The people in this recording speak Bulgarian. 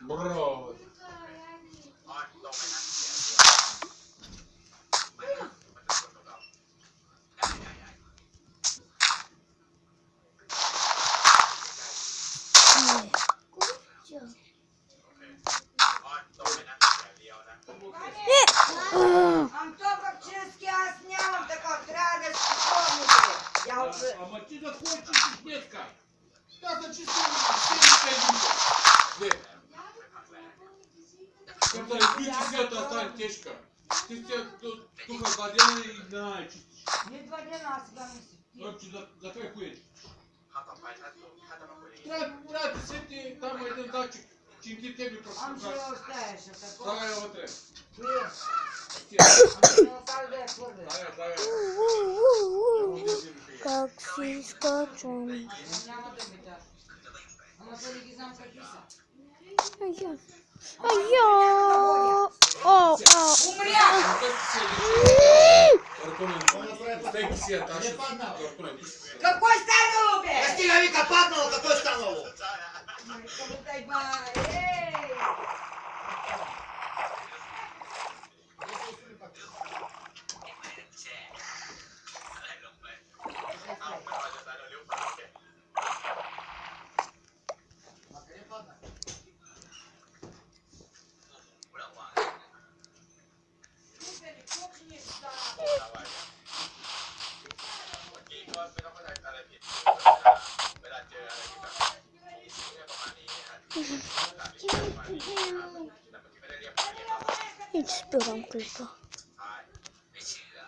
Bro. Am только чистки снял, так вот радость помните. Я уже... А мати да кой чистиш днеска? Да да чистим седмица единка. Когда изключи света, стане тежка. Ти се тука 2 дена и да чистиш. Не 2 дена, а сега мисля. Значи за това хуе. Трябва да сети там един датчик. Чинки тебе просто. Am și eu stai așa, că Давай я вътре. Как си скачам. Няма да ми даш. Ама то не ги знам какви са. Ая. О, Умря! Всеки си е таши. Какой станало, бе? Я стига вика паднало, какво е станало? Дай ба, ей! и спирам клипа.